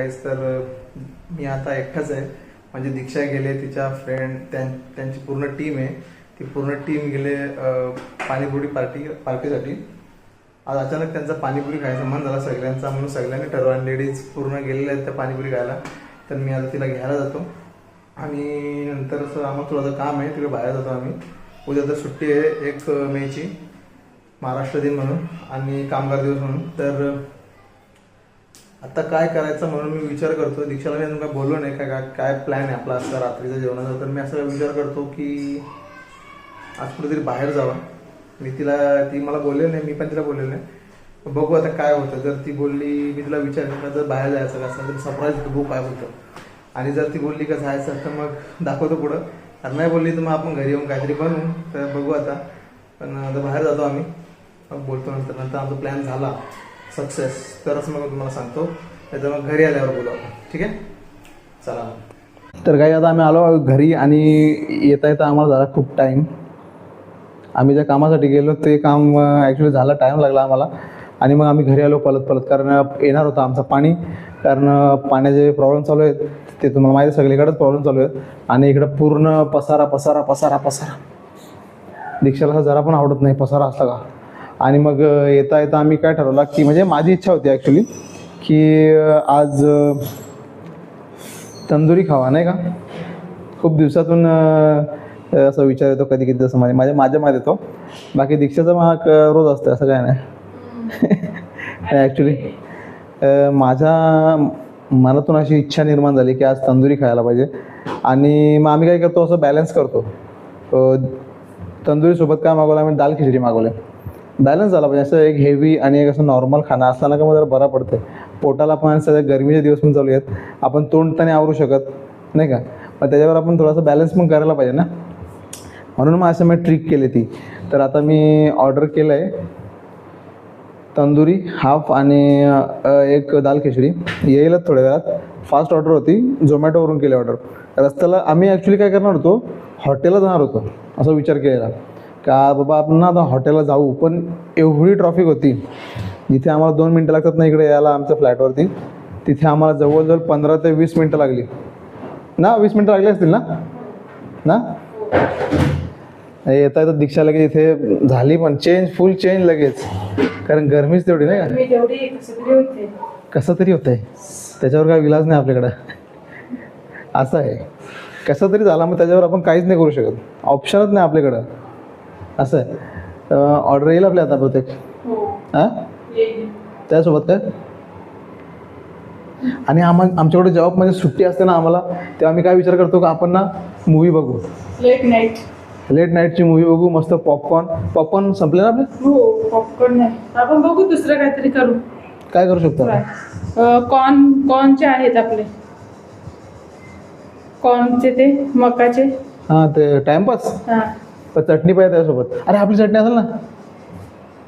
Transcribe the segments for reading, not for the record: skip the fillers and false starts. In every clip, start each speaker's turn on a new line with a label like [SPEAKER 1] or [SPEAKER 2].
[SPEAKER 1] गाईस. तर मी आता एकटाच आहे. म्हणजे दीक्षा गेले, तिच्या फ्रेंड त्यांची पूर्ण टीम आहे. ती पूर्ण टीम गेले पाणीपुरी पार्टीसाठी. आज अचानक त्यांचा पाणीपुरी खायचा मन झाला सगळ्यांचा, म्हणून सगळ्यांनी ठरवलं. लेडीज पूर्ण गेलेल्या आहेत त्या पाणीपुरी खायला. तर मी आता तिला घ्यायला जातो आणि नंतर आम्हाला थोडंसं काम आहे, तिकडे बाहेर जातो आम्ही. उद्या तर सुट्टी आहे 1 मेची, महाराष्ट्र दिन म्हणून आणि कामगार दिवस म्हणून. तर आता काय करायचं म्हणून मी विचार करतो. दीक्षाला मी अजून काय बोललो नाही, काय प्लॅन आहे आपला असं रात्रीचा जेवणाचा. तर मी असं विचार करतो की आज कुठेतरी बाहेर जावं. ती मला बोललेली नाही, मी पण तिला बोललेलं नाही. बघू आता काय होतं. जर ती बोलली, मी तिला विचारलं का जर बाहेर जायचं असं तर सरप्राईज बघू काय होतं. आणि जर ती बोलली का जायचं तर मग दाखवतो पुढं. आणि नाही बोलली तर मग आपण घरी येऊन काहीतरी बनवू. तर बघू आता. पण आता बाहेर जातो आम्ही, मग बोलतो नंतर आमचा प्लॅन झाला सक्सेस तरच मग तुम्हाला सांगतो. त्याचं मग घरी आल्यावर बोलू आपण, ठीक आहे. चला. तर काही आता आम्ही आलो घरी आणि येता आम्हाला झाला खूप टाईम. आम्ही ज्या कामासाठी गेलो ते काम ॲक्च्युली झालं, टाईम लागला आम्हाला. आणि मग आम्ही घरी आलो पळत कारण येणार होतं आमचं पाणी. कारण पाण्याचे प्रॉब्लेम चालू आहेत ते तुम्हाला माहिती आहे, सगळीकडेच प्रॉब्लेम चालू आहेत. आणि इकडं पूर्ण पसारा. दीक्षाला जरा पण आवडत नाही पसारा असला का. आणि मग येता आम्ही काय ठरवलं की म्हणजे माझी इच्छा होती ॲक्च्युली की आज तंदुरी खावा, नाही का. खूप दिवसातून असं विचार येतो कधी असं माझ्या मात येतो. बाकी दीक्षाचं मग रोज असतं, असं काय नाही. ॲक्च्युली माझ्या मनातून अशी इच्छा निर्माण झाली की आज तंदुरी खायला पाहिजे. आणि मग आम्ही काय करतो, असं बॅलन्स करतो. तंदुरीसोबत काय मागवलं आम्ही, दाल खिचडी मागवलं. बॅलन्स झाला पाहिजे. असं एक हेवी आणि एक असं नॉर्मल खाणं असताना का मग जरा बरं पडतं. पोटाला पण सध्या गरमीचे दिवस पण चालू आहेत, आपण तोंड त्याने आवरू शकत नाही का. मग त्याच्यावर आपण थोडासा बॅलन्स पण करायला पाहिजे ना. म्हणून मग असं मी ट्रिक केली ती. तर आता मी ऑर्डर केलं आहे तंदुरी हाफ आणि एक दाल खिचडी. येईलच थोड्या वेळात. फास्ट ऑर्डर होती, झोमॅटोवरून केली ऑर्डर. रस्त्याला आम्ही ॲक्च्युली काय करणार होतो, हॉटेलला जाणार होतो असा विचार केलेला का बाबा आपण ना आता हॉटेलला जाऊ. पण एवढी ट्रॉफिक होती, जिथे आम्हाला 2 मिनटं लागतात ना इकडे यायला आमच्या फ्लॅटवरती, तिथे आम्हाला जवळजवळ 15 ते 20 मिनटं लागली ना. 20 मिनटं लागली असतील ना. येता दीक्षा लगेच इथे झाली पण फुल चेंज लगेच. कारण गरमीच तेवढी नाही का. कसं तरी होतंय, त्याच्यावर काय विलाज नाही आपल्याकडं. असं आहे, कसं तरी झाला मग त्याच्यावर आपण काहीच नाही करू शकत, ऑप्शनच नाही आपल्याकडं. असं आहे. ऑर्डर येईल आपल्या आता बहुतेक. हां, त्यासोबत काय. आणि आमच्याकडे जेव्हा म्हणजे सुट्टी असते ना आम्हाला, तेव्हा आम्ही काय विचार करतो का आपण ना मूवी बघू, लेट नाईटची मूवी बघू. मस्त पॉपकॉर्न संपले ना आपले.
[SPEAKER 2] हो, पॉपकॉर्न नाही, आपण बघू दुसरं काहीतरी करू.
[SPEAKER 1] काय करू शकतो.
[SPEAKER 2] कॉर्नचे आहेत आपले, कॉर्नचे ते मकाचे.
[SPEAKER 1] हां, ते टाइमपास.
[SPEAKER 2] हां,
[SPEAKER 1] पण चटणी पाहिजे त्यासोबत. अरे आपली चटणी असेल ना,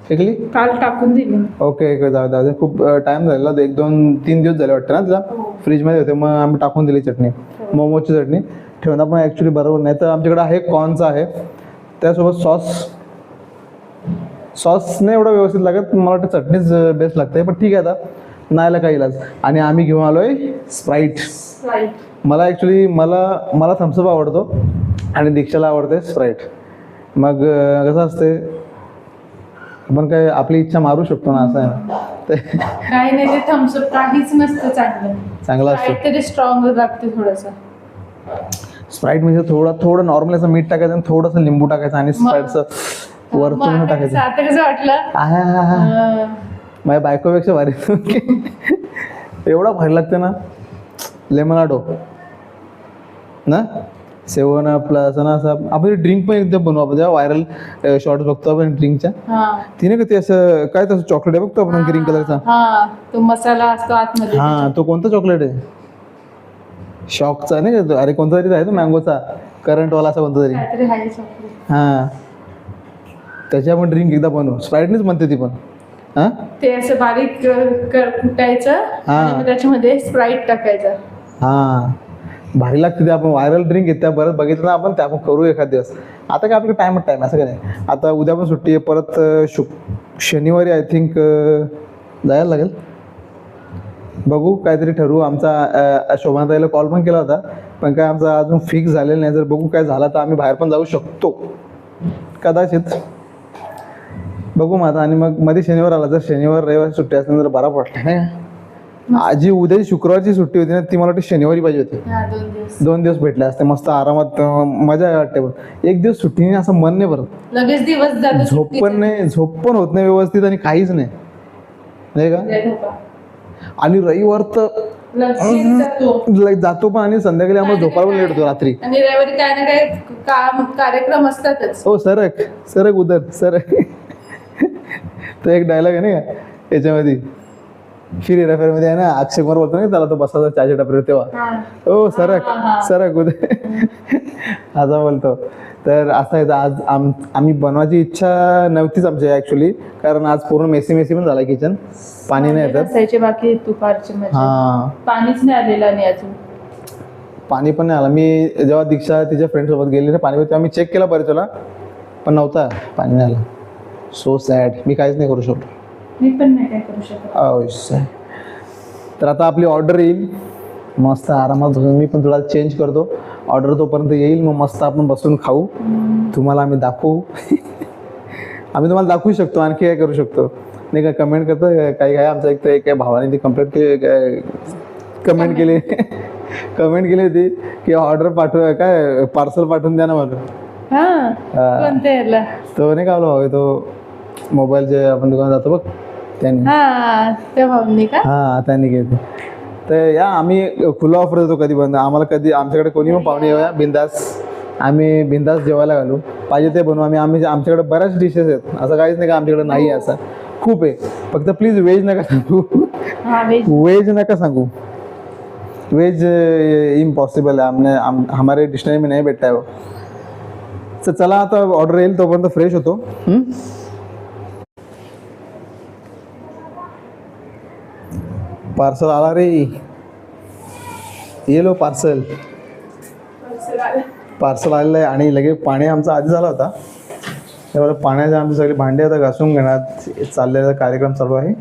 [SPEAKER 1] फेकली.
[SPEAKER 2] काल टाकून दिली.
[SPEAKER 1] ओके, जाऊ. खूप टाइम झालेला, 1-2-3 दिवस झाले वाटतं ना तिला. फ्रीजमध्ये होते, मग आम्ही टाकून दिली चटणी. मोमोची चटणी ठेवणं पण ॲक्च्युली बरोबर नाही. तर आमच्याकडे आहे कॉर्नचा आहे, त्यासोबत सॉस नाही एवढं व्यवस्थित लागत. मला वाटतं चटणीच बेस्ट लागते. पण ठीक आहे, आता नाहीला काही इलाज. आणि आम्ही घेऊन आलो आहे स्प्राईट. मला ॲक्च्युली मला थम्सअप आवडतो आणि दीक्षाला आवडते स्प्राईट. मग कसं असते, आपण काय आपली इच्छा मारू शकतो ना, असं आहे ना.
[SPEAKER 2] काही नाही, ते थम्सअप काहीच नसतं
[SPEAKER 1] चांगलं असतं.
[SPEAKER 2] तरी स्ट्रॉंग लागते थोडंसं.
[SPEAKER 1] स्प्राईट म्हणजे थोडं नॉर्मल असं मीठ टाकायचं आणि थोडंसं लिंबू टाकायचं आणि स्प्राईटचं वरतून टाकायचं.
[SPEAKER 2] आता कसं वाटलं,
[SPEAKER 1] माझ्या बायकोपेक्षा भारी. एवढा भारी लागते ना लेमनाडो ना, 7 ना. असं आपण ड्रिंक पण एकदम बनवू. आपण जेव्हा व्हायरल शॉर्ट्स बघतो आपण ड्रिंकच्या, तिने का ते असं काय तसं चॉकलेट आहे बघतो आपण ग्रीन कलरचा.
[SPEAKER 2] तो मसाला असतो आतमध्ये.
[SPEAKER 1] हां, तो कोणता चॉकलेट आहे, शॉकचा नाही का. अरे कोणता तरी आहे तो, मँगोचा करंटवाला असा कोणता तरी. हां, त्याच्या आपण ड्रिंक एकदा बनवू. स्प्राईटनेच म्हणते ती पण. हां,
[SPEAKER 2] ते असं बारीक कुटायचं आणि त्याच्यामध्ये स्प्राईट टाकायचं.
[SPEAKER 1] हां, भारी लागते ते. आपण व्हायरल ड्रिंक घेत त्या बरंच बघितलं ना आपण, ते आपण करू एखाद दिवस. आता काय आपलं टाईम असं काय नाही. आता उद्या पण सुट्टी आहे, परत शनिवारी आय थिंक जायला लागेल. बघू काहीतरी ठरवू. आमचा शोभाताईला कॉल पण केला होता, पण काय आमचा अजून फिक्स झालेलं नाही. जर बघू काय झालं तर आम्ही बाहेर पण जाऊ शकतो कदाचित, बघू मग आता. आणि मग मध्ये शनिवार आला, जर शनिवार रविवार सुट्टी असली तर बरा पडला नाही. आजी उद्या शुक्रवारची सुट्टी होती ना, ती मला वाटते शनिवारी पाहिजे होती. 2 दिवस भेटले असते मस्त आरामात, मजा वाटते. पण एक दिवस सुट्टीने असं मन नाही भरत,
[SPEAKER 2] लगेच दिवस जातो.
[SPEAKER 1] झोप पण नाही, झोप पण होत नाही व्यवस्थित आणि काहीच नाही, नाही का. आणि रविवार तर जातो पण, आणि संध्याकाळी आम्हाला झोपायला पण लेट होतो रात्री.
[SPEAKER 2] आणि रविवारी काय ना काय काम कार्यक्रम असतातच.
[SPEAKER 1] हो सरक सरक उदर सरक. तो एक डायलॉग आहे ना याच्यामध्ये, फिर हेरा फेरी मध्ये आहे ना, अक्षय कुमार बोलतो ना त्याला, तो बसायचा चहाच्या टपरीवर तेव्हा, हो सरक सरक उदर असा बोलतो. तर असं आहे, आज आम्ही बनवायची इच्छा नव्हतीच आमची ऍक्च्युली, कारण आज पूर्ण मेसी मेसी पण झाला किचन. पाणी नाही येतात
[SPEAKER 2] बाकी दुपारचे
[SPEAKER 1] हा,
[SPEAKER 2] पाणीच नाही आलेलं आणि अजून
[SPEAKER 1] पाणी पण नाही आला. मी जेव्हा दीक्षा तिच्या फ्रेंड सोबत गेली ना पाणी, तेव्हा मी चेक केला बरेच वेळा, पण नव्हता, पाणी नाही आलं. So sad. मी काहीच नाही करू शकतो.
[SPEAKER 2] मी पण नाही काय करू शकत.
[SPEAKER 1] तर आता आपली ऑर्डर येईल, मस्त आरामात बसून. मी पण थोडा चेंज करतो, ऑर्डर तोपर्यंत येईल, मग मस्त आपण बसून खाऊ. तुम्हाला आम्ही दाखवू. आम्ही तुम्हाला दाखवू शकतो, आणखी काय करू शकतो नाही का. कमेंट करतो काही काय, आमचा एक तर एक भावाने ती कमेंट केली कमेंट केली होती की ऑर्डर पाठव, काय पार्सल पाठवून द्या ना म्हणून. तो नाही का आपला भाऊ, तो मोबाईलचे आपण दुकानात जातो बघ, त्यांनी त्यांनी घेतली. तर या आम्ही खुला ऑफर देतो कधी बंद, आम्हाला कधी आमच्याकडे कोणी पण पाहुणे येऊया बिंदास, आम्ही बिंदास जेवायला घालू, पाहिजे ते बनवू. आम्ही आमच्याकडे बऱ्याच डिशेस आहेत, असं काहीच नाही का आमच्याकडे नाही आहे, असं खूप आहे. फक्त प्लीज व्हेज नका सांगू, व्हेज नका सांगू, वेज इम्पॉसिबल है, हमारे डिक्शनरी में नहीं बैठा है वो. तर चला आता ऑर्डर येईल तोपर्यंत फ्रेश होतो. पार्सल आला रे, ये लो पार्सल आलेलं आहे. आणि लगेच पाणी आमचा आधी झाला होता, त्यामुळे पाण्याचे आमचे सगळे भांडे आता घासून घेण्यात चाललेला कार्यक्रम चालू आहे.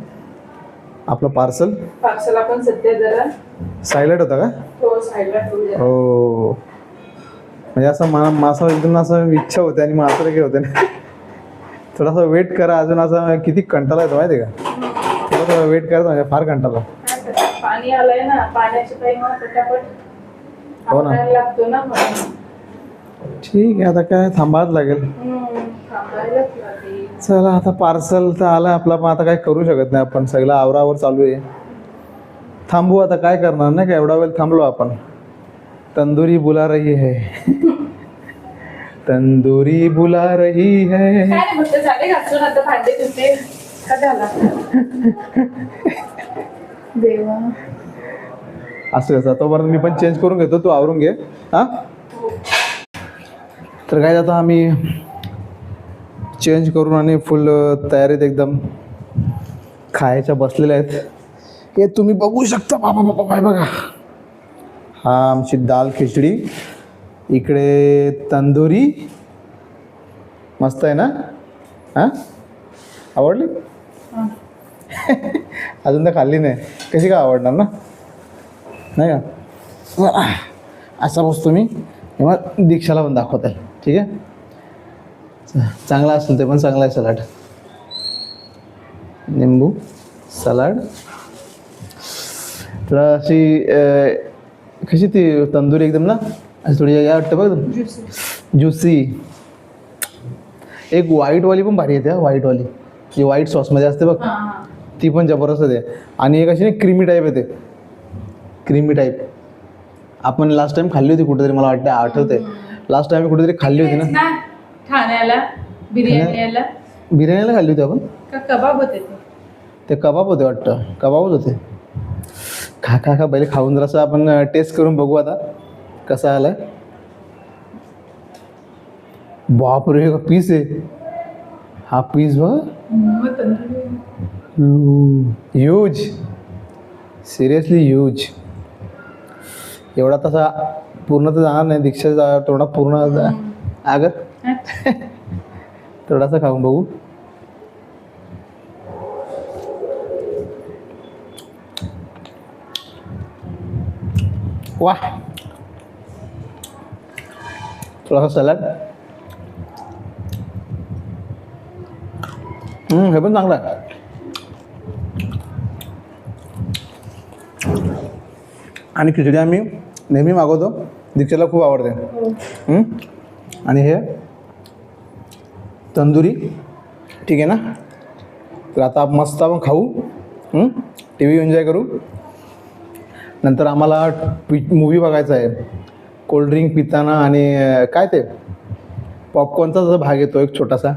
[SPEAKER 1] आपलं पार्सल
[SPEAKER 2] आपण सध्या जरा
[SPEAKER 1] सायलेंट होता का? हो, म्हणजे असं माझं एकदम असं इच्छा होते, आणि माझं काय होते ना, थोडासा वेट करा अजून. असं किती कंटाळा येतो माहिती आहे का, थोडासा वेट करायचा म्हणजे फार कंटाळा.
[SPEAKER 2] पाणी आलंय ना, पाण्याची टाइम पटापट
[SPEAKER 1] हो ना,
[SPEAKER 2] लागतो ना.
[SPEAKER 1] ठीक आहे, आता काय थांबावंच लागेल. चला आता पार्सल तर आलं आपला, पण आता काय करू शकत नाही आपण, सगळं आवरावर चालू आहे. थांबू आता, काय करणार नाही का, एवढा वेळ थांबलो आपण. तंदुरी बुला रही है, तंदुरी बुला रही है.
[SPEAKER 2] देवा
[SPEAKER 1] असं कसं, तोपर्यंत मी पण चेंज करून घेतो, तू आवरून घे. हा, तर काय आता आम्ही चेंज करून आणि फुल तयारीत एकदम खायच्या बसलेल्या आहेत. हे तुम्ही बघू शकता, बाबा बाबा काय बघा, हा आमची दाल खिचडी, इकडे तंदुरी मस्त आहे ना. हां, आवडली? अजून तर खाल्ली नाही, कशी काय आवडणार ना, नाही का. असा बसतो मी, मग दीक्षाला पण दाखवत आहे. ठीक आहे, चांगला असेल ते पण चांगला आहे. सलाड, निंबू सलाड, थोडा अशी कशी ती तंदुरी एकदम ना, अशी थोडी या वाटतं बघ, ज्युसी. एक व्हाईटवाली पण भारी येते, व्हाईटवाली जी व्हाईट सॉसमध्ये असते बघ, ती पण जबरदस्त आहे. आणि एक अशी नाही क्रीमी टाईप येते, क्रीमी टाईप. आपण लास्ट टाइम खाल्ली होती कुठेतरी, मला वाटतं आठवते, लास्ट टाइम कुठेतरी खाल्ली होती ना,
[SPEAKER 2] ठाण्याला
[SPEAKER 1] बिर्याणीला खाल्ली होती आपण.
[SPEAKER 2] कबाब होते
[SPEAKER 1] ते कबाब होते वाटतं, कबाबच होते. खा पहिले खाऊन जरासं आपण टेस्ट करून बघू आता कसा आलाय. बापरे, पीस आहे हा, पीस बघ, ह्यूज, सिरियसली ह्यूज. एवढा तसा पूर्ण तर जाणार नाही, दीक्षा थोडा पूर्ण अगर थोडासा खाऊन बघू. वा, थोडासा सॅलड. हे पण चांगलं आहे. आणि खिचडी आम्ही नेहमी मागवतो, दीक्षाला खूप आवडते. आणि हे तंदुरी, ठीक आहे ना. तर आता मस्त आपण खाऊ, टी व्ही एन्जॉय करू. नंतर आम्हाला मूवी बघायचा आहे, कोल्ड्रिंक पिताना. आणि काय ते पॉपकॉर्नचा जसा भाग येतो एक छोटासा,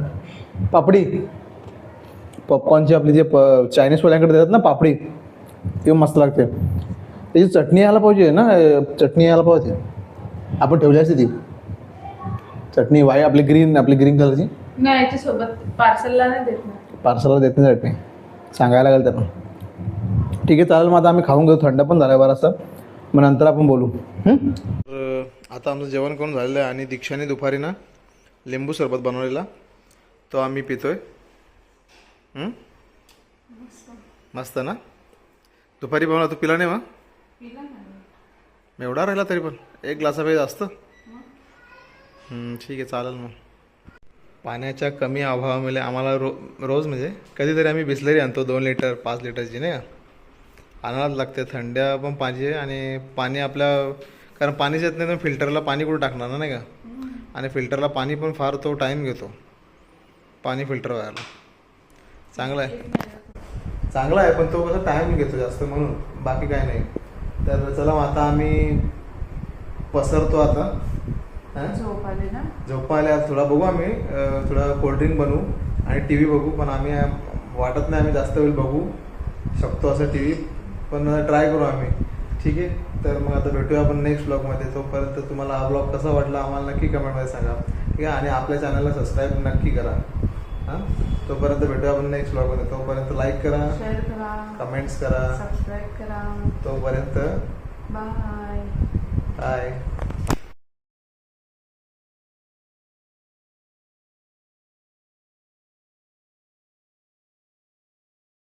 [SPEAKER 1] पापडी, पॉपकॉर्नची आपली जे चायनीजवाल्यांकडे देतात ना पापडी, ते मस्त लागते. त्याची चटणी यायला पाहिजे ना, चटणी यायला पाहिजे. आपण ठेवली असते ती चटणी, आपली ग्रीन कलरची.
[SPEAKER 2] नाही याच्यासोबत पार्सलला नाही देत ना.
[SPEAKER 1] पार्सलला देत नाही चटणी, सांगायला लागेल त्यांना. ठीक आहे, चालेल. मग आता आम्ही खाऊन घेऊ, थंड पण झालं आहे बराचसा, मग नंतर आपण बोलू. आता आमचं जेवण करून झालेलं आहे आणि दीक्षाने दुपारी ना लिंबू सरबत बनवलेला, तो आम्ही पितोय. मस्त ना. दुपारी बनवला, तू पिला नाही मग? एवढा राहिला तरी पण एक ग्लासापेक्षा जास्त. ठीक आहे, चालेल. मग पाण्याच्या कमी अभावामुळे आम्हाला रोज म्हणजे कधीतरी आम्ही बिस्लरी आणतो, 2 लिटर 5 लिटरची, नाही का, आणायलाच लागते. थंड्या पण पाहिजे. आणि पाणी कारण पाणीच येत नाही तर फिल्टरला पाणी कुठं टाकणार ना, नाही का. आणि फिल्टरला पाणी पण फार तो टाईम घेतो पाणी फिल्टर व्हायला. चांगलं आहे पण तो कसा टाईम घेतो जास्त, म्हणून बाकी काय नाही. तर चला, मग आता आम्ही पसरतो. आता झोपा आल्या, थोडा बघू आम्ही, थोडा कोल्ड्रिंक बनवू आणि टी व्ही बघू. पण आम्ही वाटत नाही आम्ही जास्त वेळ बघू शकतो असं टी व्ही, पण ट्राय करू आम्ही. ठीक आहे, तर मग आता भेटूया आपण नेक्स्ट ब्लॉगमध्ये. तोपर्यंत तुम्हाला हा ब्लॉग कसा वाटला आम्हाला नक्की कमेंटमध्ये सांगा, ठीक आहे. आणि आपल्या चॅनलला सबस्क्राईब नक्की करा. तोपर्यंत भेटूया आपण नेक्स्ट ब्लॉगमध्ये. तोपर्यंत लाईक करा,
[SPEAKER 2] शेअर करा,
[SPEAKER 1] कमेंट्स करा,
[SPEAKER 2] सबस्क्राईब करा.
[SPEAKER 1] तोपर्यंत
[SPEAKER 2] बाय.
[SPEAKER 1] बाय.